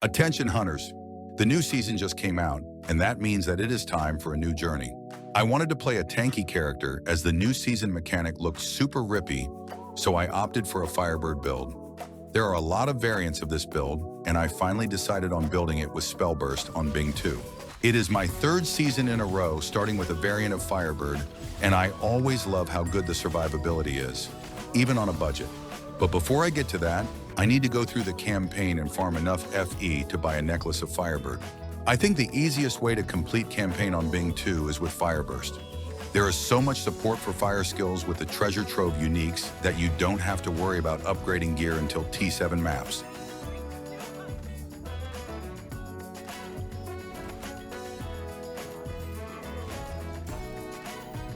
Attention hunters, the new season just came out, and that means that it is time for a new journey. I wanted to play a tanky character as the new season mechanic looked super rippy, so I opted for a Firebird build. There are a lot of variants of this build, and I finally decided on building it with Spellburst on Bing 2. It is my third season in a row starting with a variant of Firebird, and I always love how good the survivability is, even on a budget. But before I get to that, I need to go through the campaign and farm enough FE to buy a necklace of Firebird. I think the easiest way to complete campaign on Bing 2 is with Fireburst. There is so much support for fire skills with the treasure trove uniques that you don't have to worry about upgrading gear until T7 maps.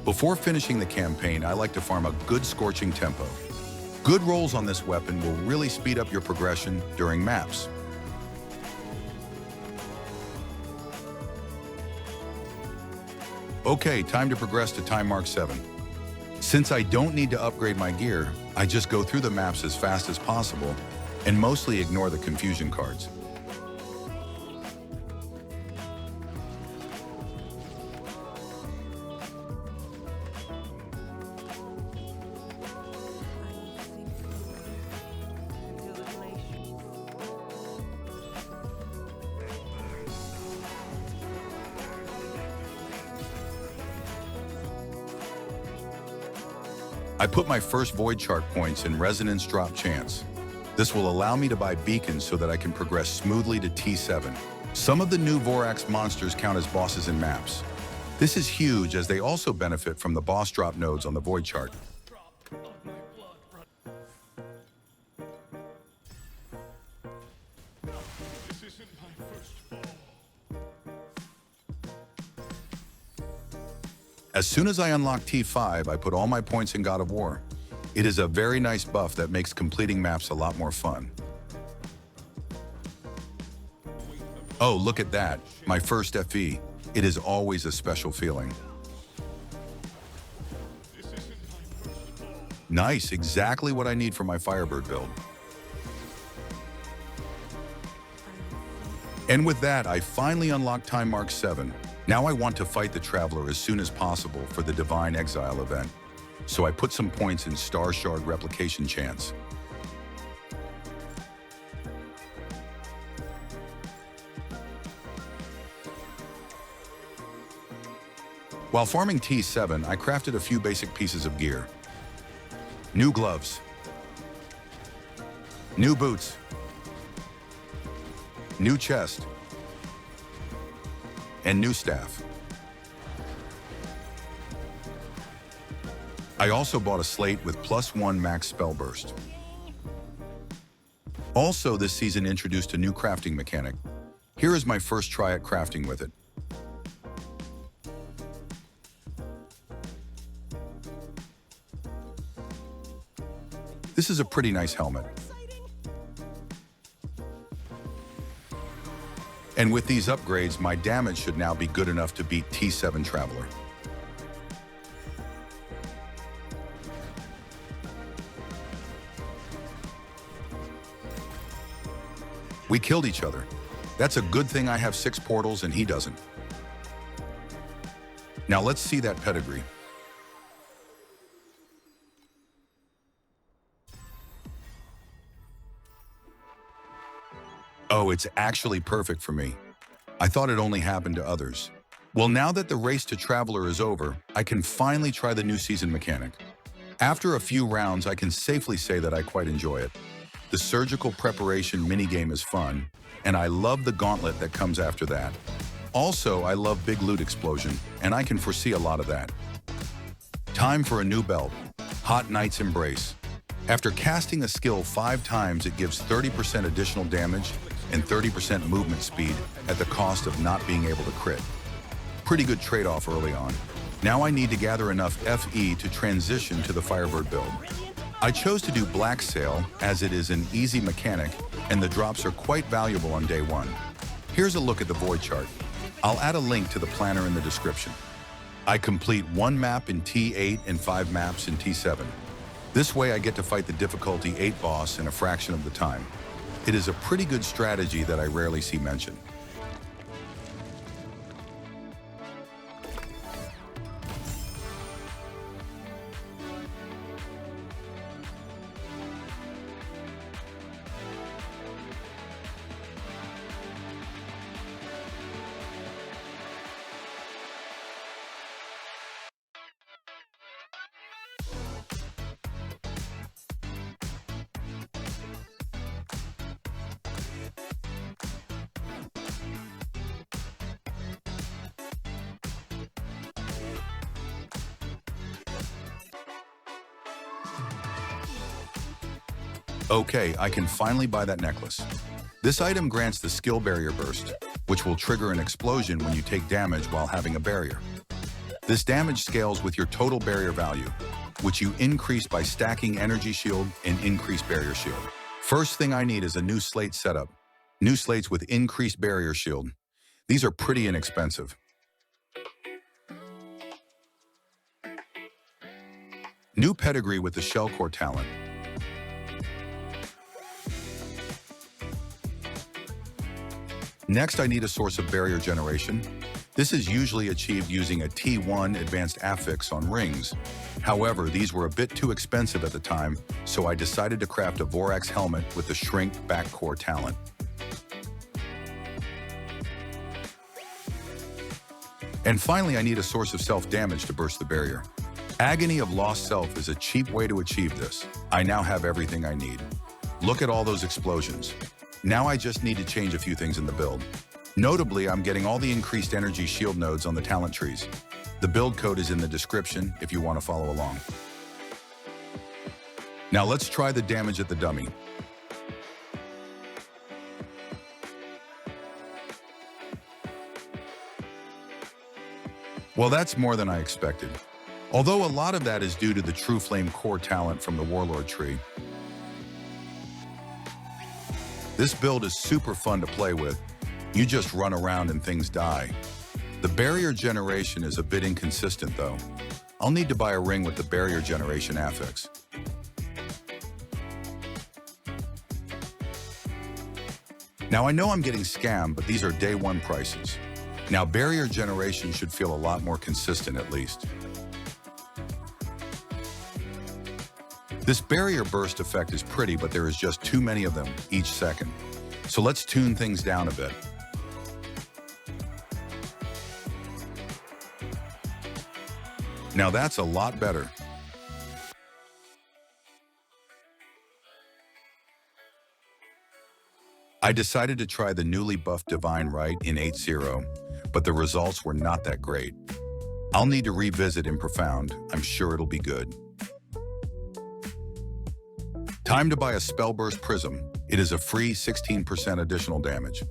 Before finishing the campaign, I like to farm a good scorching tempo. Good rolls on this weapon will really speed up your progression during maps. Okay, time to progress to time mark 7. Since I don't need to upgrade my gear, I just go through the maps as fast as possible and mostly ignore the confusion cards. I put my first void chart points in resonance drop chance. This will allow me to buy beacons so that I can progress smoothly to T7. Some of the new Vorax monsters count as bosses in maps. This is huge as they also benefit from the boss drop nodes on the void chart. As soon as I unlock T5, I put all my points in God of War. It is a very nice buff that makes completing maps a lot more fun. Oh, look at that, my first FE. It is always a special feeling. Nice, exactly what I need for my Firebird build. And with that, I finally unlocked time mark 7. Now I want to fight the Traveler as soon as possible for the Divine Exile event, so I put some points in Star Shard replication chance. While farming T7, I crafted a few basic pieces of gear. New gloves, new boots, new chest, and new staff. I also bought a slate with +1 max spell burst. Also, this season introduced a new crafting mechanic. Here is my first try at crafting with it. This is a pretty nice helmet. And with these upgrades, my damage should now be good enough to beat T7 Traveler. We killed each other. That's a good thing I have 6 portals and he doesn't. Now let's see that pedigree. Oh, it's actually perfect for me. I thought it only happened to others. Well, now that the race to Traveler is over, I can finally try the new season mechanic. After a few rounds, I can safely say that I quite enjoy it. The surgical preparation minigame is fun, and I love the gauntlet that comes after that. Also, I love big loot explosion, and I can foresee a lot of that. Time for a new belt, Hot Knight's Embrace. After casting a skill 5 times, it gives 30% additional damage and 30% movement speed at the cost of not being able to crit. Pretty good trade-off early on. Now I need to gather enough FE to transition to the Firebird build. I chose to do Blacksail as it is an easy mechanic and the drops are quite valuable on day 1. Here's a look at the void chart. I'll add a link to the planner in the description. I complete 1 map in T8 and 5 maps in T7. This way I get to fight the difficulty 8 boss in a fraction of the time. It is a pretty good strategy that I rarely see mentioned. Okay, I can finally buy that necklace. This item grants the skill barrier burst, which will trigger an explosion when you take damage while having a barrier. This damage scales with your total barrier value, which you increase by stacking energy shield and increased barrier shield. First thing I need is a new slate setup. New slates with increased barrier shield. These are pretty inexpensive. New pedigree with the shell core talent. Next, I need a source of barrier generation. This is usually achieved using a T1 advanced affix on rings. However, these were a bit too expensive at the time, so I decided to craft a Vorax helmet with the shrink back core talent. And finally, I need a source of self-damage to burst the barrier. Agony of Lost Self is a cheap way to achieve this. I now have everything I need. Look at all those explosions. Now I just need to change a few things in the build. Notably, I'm getting all the increased energy shield nodes on the talent trees. The build code is in the description if you want to follow along. Now let's try the damage at the dummy. Well, that's more than I expected. Although a lot of that is due to the True Flame core talent from the Warlord tree. This build is super fun to play with. You just run around and things die. The barrier generation is a bit inconsistent though. I'll need to buy a ring with the barrier generation affix. Now I know I'm getting scammed, but these are day one prices. Now barrier generation should feel a lot more consistent at least. This barrier burst effect is pretty, but there is just too many of them each second. So let's tune things down a bit. Now that's a lot better. I decided to try the newly buffed Divine Right in 8.0, but the results were not that great. I'll need to revisit in Profound. I'm sure it'll be good. Time to buy a Spellburst Prism. It is a free 16% additional damage.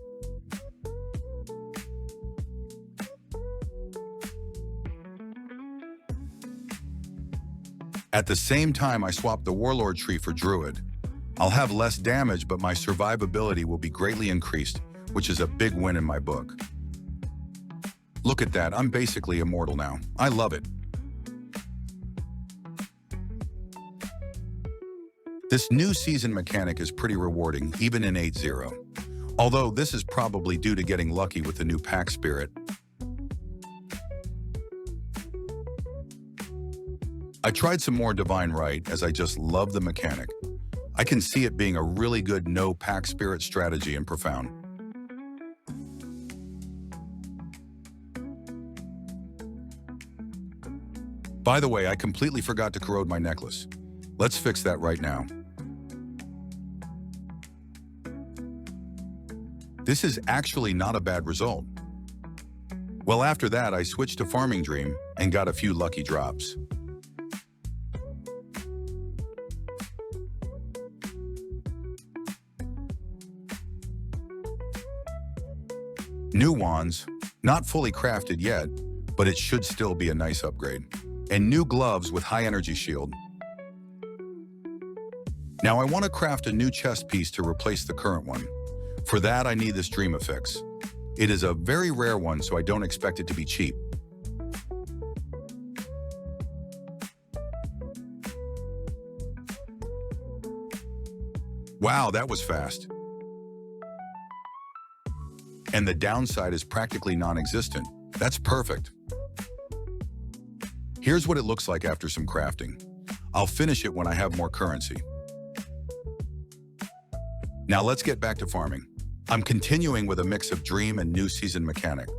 At the same time, I swapped the Warlord tree for Druid. I'll have less damage, but my survivability will be greatly increased, which is a big win in my book. Look at that, I'm basically immortal now. I love it. This new season mechanic is pretty rewarding, even in 8.0. Although this is probably due to getting lucky with the new pack spirit. I tried some more Divine Right as I just love the mechanic. I can see it being a really good no pack spirit strategy in Profound. By the way, I completely forgot to corrode my necklace. Let's fix that right now. This is actually not a bad result. Well, after that, I switched to Farming Dream and got a few lucky drops. New wands, not fully crafted yet, but it should still be a nice upgrade. And new gloves with high energy shield. Now I want to craft a new chest piece to replace the current one. For that, I need this Dream Affix. It is a very rare one, so I don't expect it to be cheap. Wow, that was fast. and the downside is practically non-existent. That's perfect. Here's what it looks like after some crafting. I'll finish it when I have more currency. Now let's get back to farming. I'm continuing with a mix of dream and new season mechanic.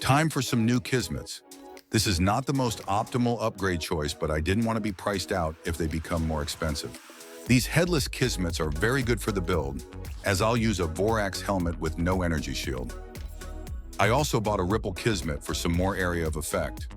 Time for some new Kismets. This is not the most optimal upgrade choice, but I didn't want to be priced out if they become more expensive. These headless Kismets are very good for the build, as I'll use a Vorax helmet with no energy shield. I also bought a Ripple Kismet for some more area of effect.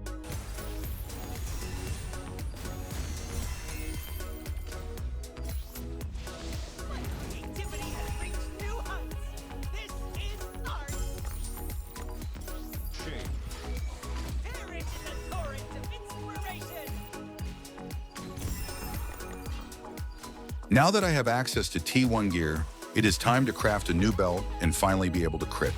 Now that I have access to T1 gear, it is time to craft a new belt and finally be able to crit.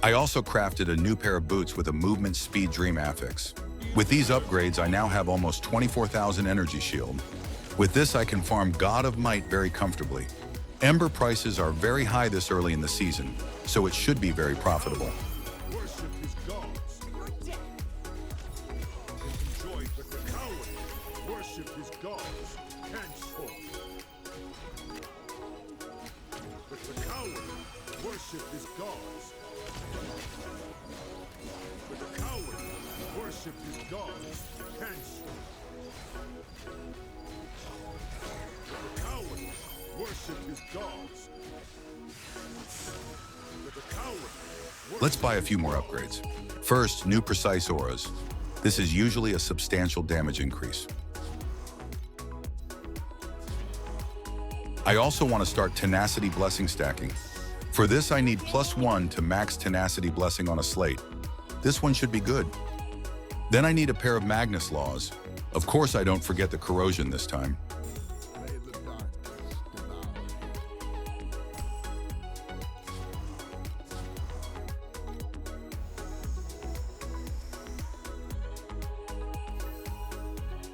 I also crafted a new pair of boots with a movement speed dream affix. With these upgrades, I now have almost 24,000 energy shield. With this, I can farm God of Might very comfortably. Ember prices are very high this early in the season, so it should be very profitable. Let's buy a few more upgrades. First, new precise auras. This is usually a substantial damage increase. I also want to start tenacity blessing stacking. For this, I need +1 to max tenacity blessing on a slate. This one should be good. Then I need a pair of Magnus Laws. Of course, I don't forget the corrosion this time.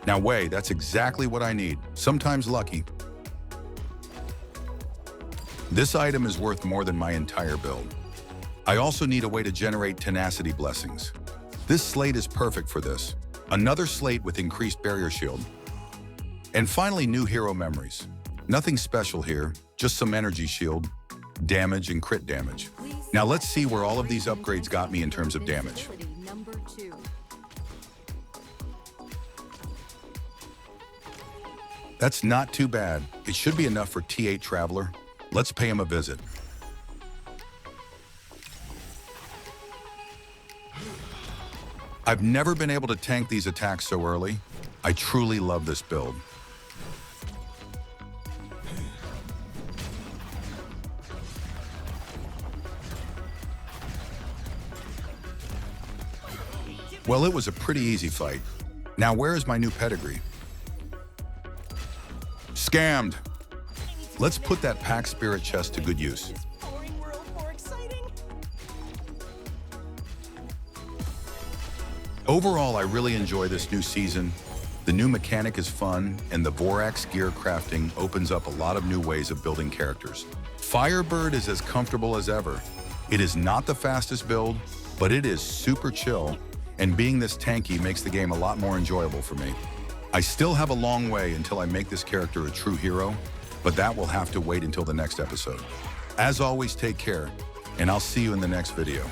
Now wait, that's exactly what I need. Sometimes lucky. This item is worth more than my entire build. I also need a way to generate tenacity blessings. This slate is perfect for this. Another slate with increased barrier shield. And finally, new hero memories. Nothing special here, just some energy shield, damage, and crit damage. Now let's see where all of these upgrades got me in terms of damage. That's not too bad. It should be enough for T8 Traveler. Let's pay him a visit. I've never been able to tank these attacks so early. I truly love this build. Well, it was a pretty easy fight. Now where is my new pedigree? Scammed! Let's put that pack spirit chest to good use. Overall, I really enjoy this new season. The new mechanic is fun, and the Vorax gear crafting opens up a lot of new ways of building characters. Firebird is as comfortable as ever. It is not the fastest build, but it is super chill, and being this tanky makes the game a lot more enjoyable for me. I still have a long way until I make this character a true hero, but that will have to wait until the next episode. As always, take care, and I'll see you in the next video.